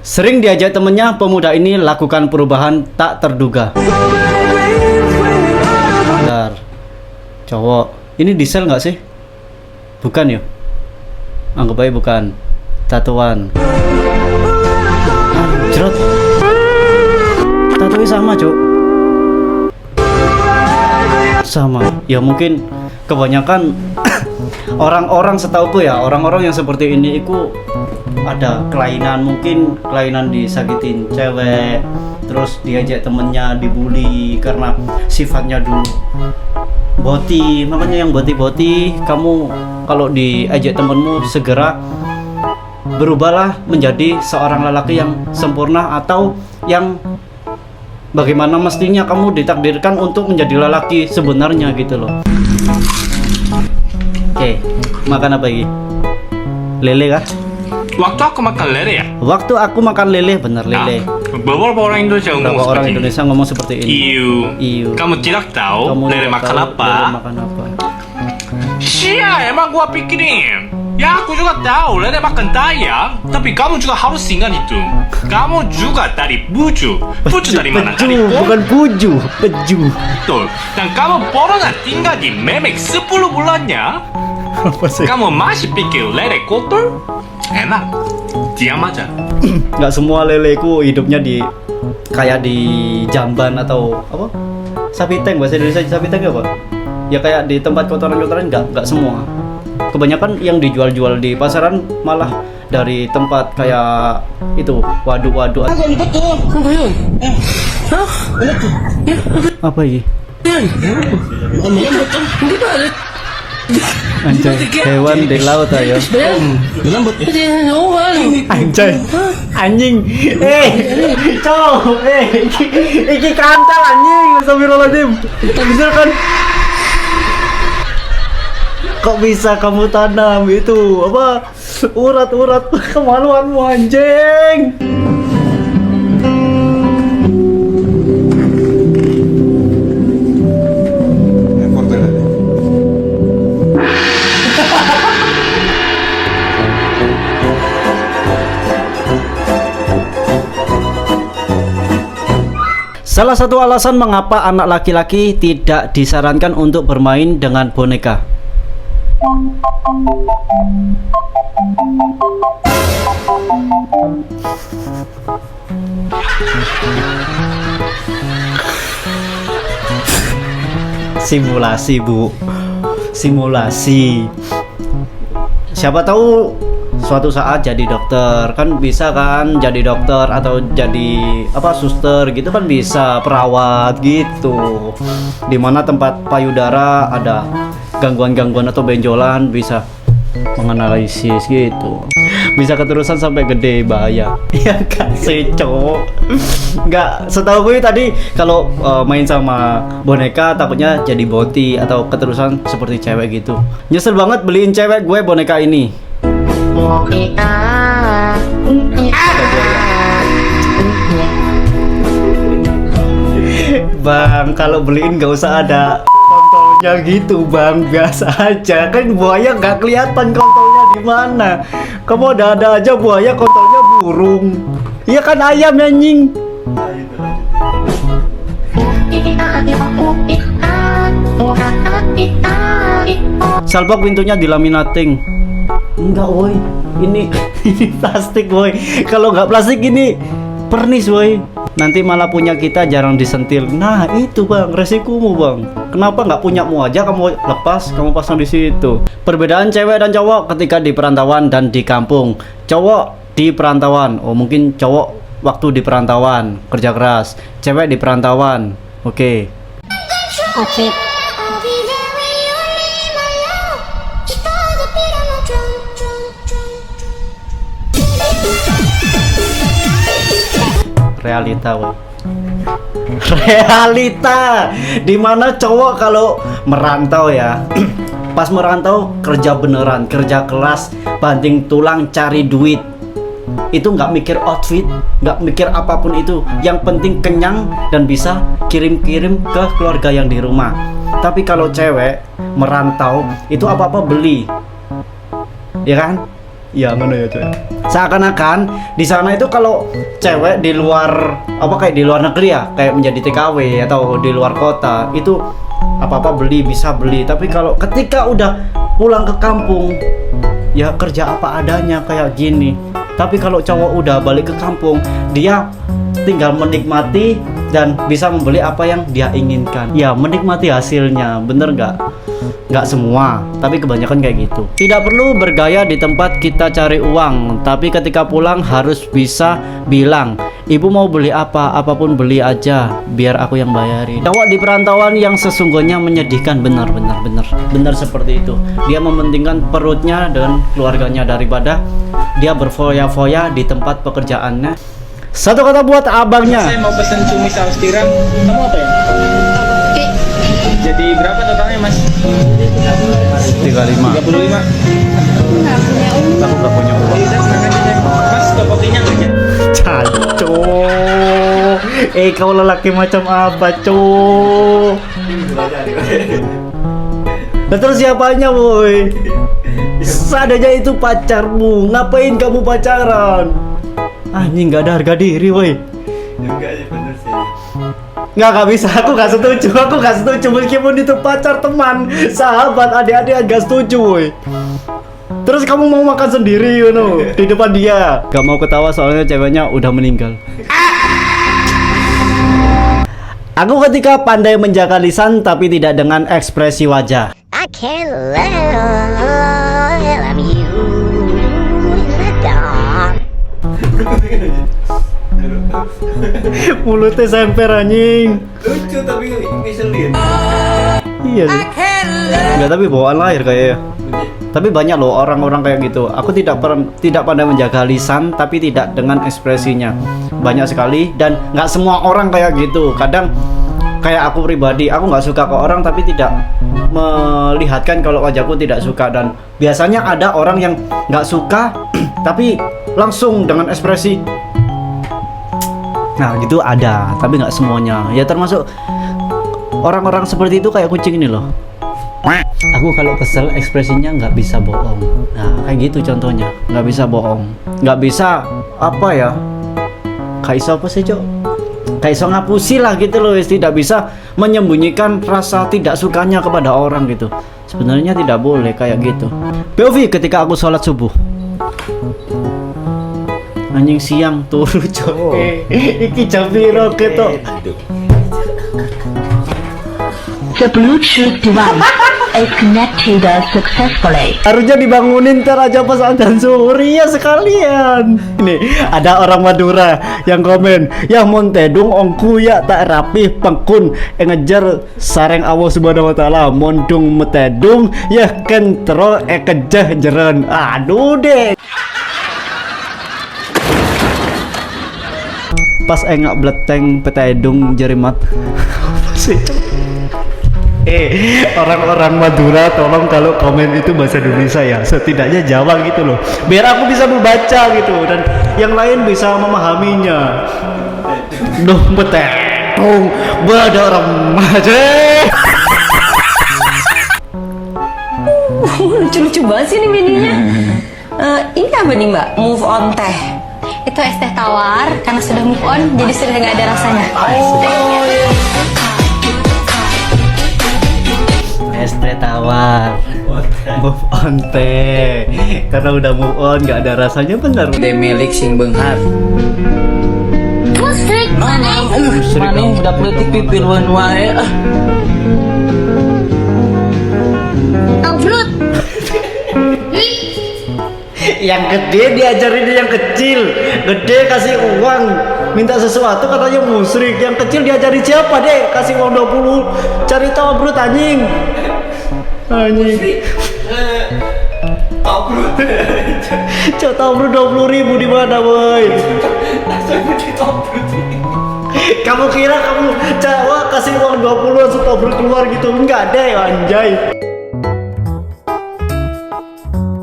Sering diajak temennya, pemuda ini lakukan perubahan tak terduga. Bentar, cowok, ini diesel nggak sih? Bukan ya? Anggap aja bukan. Tatuan. Jerot. Tatunya sama, Cuk. Sama. Ya mungkin kebanyakan orang-orang setauku ya, orang-orang yang seperti ini itu ada kelainan, mungkin kelainan disakitin cewek, terus diajak temennya dibully karena sifatnya dulu boti. Makanya yang boti-boti, kamu kalau diajak temenmu segera berubahlah menjadi seorang lelaki yang sempurna, atau yang bagaimana mestinya kamu ditakdirkan untuk menjadi lelaki sebenarnya gitu loh. Oke, makan apa lagi? Lele kah? Waktu aku makan lele ya? Waktu aku makan lele, bener lele. Beberapa orang Indonesia ngomong Beberapa orang seperti Indonesia ngomong seperti ini. Iu. Kamu tidak tahu Kamu lele tidak makan tahu apa? lele makan apa? Sia, emang gua pikirin. Ya aku juga tahu lele makan daya, tapi kamu juga harus ingat itu. Kamu juga dari buju. Buju dari mana? Dari Peju, pohon? bukan puju, peju. Betul. Dan kamu pernah tinggal di Memek 10 bulannya? Apa sih? Kamu masih pikir lele kotor? Enak. Diam aja. Nggak semua leleku hidupnya di kayak di jamban atau apa? Sapi tank, bahasa Indonesia sapi tank apa? Ya kayak di tempat kotoran-kotoran, nggak semua. Kebanyakan yang dijual-jual di pasaran malah dari tempat kayak itu, waduk-waduk. Apa ini? Anjay, hewan di laut ayo. Anjay, anjing. Cowok, iki kantal anjing. Astagfirullahaladzim. Bisa kan? Kok bisa kamu tanam itu apa urat-urat kemaluanmu anjing? Salah satu alasan mengapa anak laki-laki tidak disarankan untuk bermain dengan boneka. Simulasi, Bu. Simulasi. Siapa tahu suatu saat jadi dokter, kan bisa kan jadi dokter atau jadi apa suster gitu kan bisa, perawat gitu. Dimana tempat payudara ada gangguan-gangguan atau benjolan bisa menganalisis gitu. Bisa keterusan sampai gede, bahaya. Ya kasih cowok. Nggak, setahu gue tadi kalau main sama boneka takutnya jadi boti atau keterusan seperti cewek gitu. Nyesel banget beliin cewek gue boneka ini. Bang, kalau beliin nggak usah ada kontolnya gitu bang, biasa aja kan, buaya nggak kelihatan kontolnya di mana. Kamu ada aja buaya, kontolnya burung. Iya kan ayam anjing. Salbok pintunya dilaminating. Enggak woi, ini plastik woi. Kalau nggak plastik ini pernis woi. Nanti malah punya kita jarang disentil. Nah itu bang, resikomu bang. Kenapa nggak punyamu aja kamu lepas, kamu pasang di situ. Perbedaan cewek dan cowok ketika di perantauan dan di kampung. Cowok di perantauan, oh mungkin cowok waktu di perantauan kerja keras. Cewek di perantauan, oke. Realita woy. Realita dimana cowok kalau merantau ya pas merantau kerja beneran, kerja keras, banting tulang cari duit. Itu nggak mikir outfit, nggak mikir apapun itu. Yang penting kenyang dan bisa kirim-kirim ke keluarga yang di rumah. Tapi kalau cewek merantau itu apa-apa beli, ya kan? Ya mana ya coy. Seakan-akan di sana itu kalau cewek di luar apa kayak di luar negeri ya, kayak menjadi TKW atau di luar kota itu apa-apa beli bisa beli. Tapi kalau ketika udah pulang ke kampung ya kerja apa adanya kayak gini. Tapi kalau cowok udah balik ke kampung dia tinggal menikmati dan bisa membeli apa yang dia inginkan. Ya menikmati hasilnya, bener nggak? Nggak semua, tapi kebanyakan kayak gitu. Tidak perlu bergaya di tempat kita cari uang, tapi ketika pulang harus bisa bilang, ibu mau beli apa, apapun beli aja, biar aku yang bayarin. Cowok di perantauan yang sesungguhnya menyedihkan, benar seperti itu. Dia mementingkan perutnya dan keluarganya daripada dia berfoya-foya di tempat pekerjaannya. Satu kata buat abangnya. Saya mau pesen cumi saus tiram. Kamu apa ya? Jadi berapa totalnya mas? 35. 35. Aku nggak punya uang. Mas topokinya nggak ya? Caco. Kau lelaki macam apa, co? Nah, terus siapanya, boy? Seadanya itu pacarmu. Ngapain kamu pacaran? Anjing, nggak ada harga diri, woi. Nggak bisa, aku nggak setuju meskipun itu pacar, teman, sahabat, adik-adik nggak setuju, woi. Terus kamu mau makan sendiri, di depan dia. Gak mau ketawa soalnya ceweknya udah meninggal. Aku ketika pandai menjaga lisan tapi tidak dengan ekspresi wajah. I can love you in the dark. Mulutnya semper anjing. Lucu tapi ngeselin. Iya sih. Enggak, tapi bawaan lahir kayaknya. Tapi banyak loh orang-orang kayak gitu. Aku tidak pandai menjaga lisan tapi tidak dengan ekspresinya. Banyak sekali dan nggak semua orang kayak gitu. Kadang kayak aku pribadi, aku nggak suka ke orang tapi tidak melihatkan kalau wajahku tidak suka. Dan biasanya ada orang yang nggak suka tapi langsung dengan ekspresi. Nah gitu ada, tapi nggak semuanya. Ya termasuk orang-orang seperti itu kayak kucing ini loh. Aku kalau kesel ekspresinya nggak bisa bohong. Nah kayak gitu contohnya, nggak bisa bohong, nggak bisa apa ya? Kayak iso apa sih, Cok? Kayak iso ngapusi lah gitu loh. Tidak bisa menyembunyikan rasa tidak sukanya kepada orang gitu. Sebenarnya tidak boleh kayak gitu. POV ketika aku sholat subuh. Anjing siang turu, Cok. Iki jam piro ketok? The Bluetooth device is connected successfully. Harusnya dibangunin ntar aja pas adzan zuhur ya sekalian. Ini ada orang Madura yang komen, ya montedung ongku ya tak rapih pengkun ngejar sareng Allah Subhanahu wa taala mondung metedung ya kentro kejah jeren. Aduh deh. Pas engak bleteng petedung jerimat. Apa sih? Orang-orang Madura tolong kalau komen itu bahasa Indonesia ya, setidaknya Jawa gitu loh, biar aku bisa membaca gitu dan yang lain bisa memahaminya. Duh beteng ada orang aja. Lucu-lucu banget sih ini menunya. Ini apa nih mbak? Move on teh. Itu es teh tawar karena sudah move on jadi sudah nggak ada rasanya. Es teh tawar move on teh karena udah move on nggak ada rasanya, bener. De milik sing beunghar. Musrik Maning udah peletik pipirwan wae. Ambrut. Yang gede diajarin yang kecil, gede kasih uang minta sesuatu katanya musyrik, yang kecil diajari siapa deh kasih uang 20 cari tahu brut anjing. Cok tahu brut 20.000 di mana boy? Kamu kira kamu Jawa kasih uang 20 langsung tahu brut keluar gitu? Enggak deh anjay.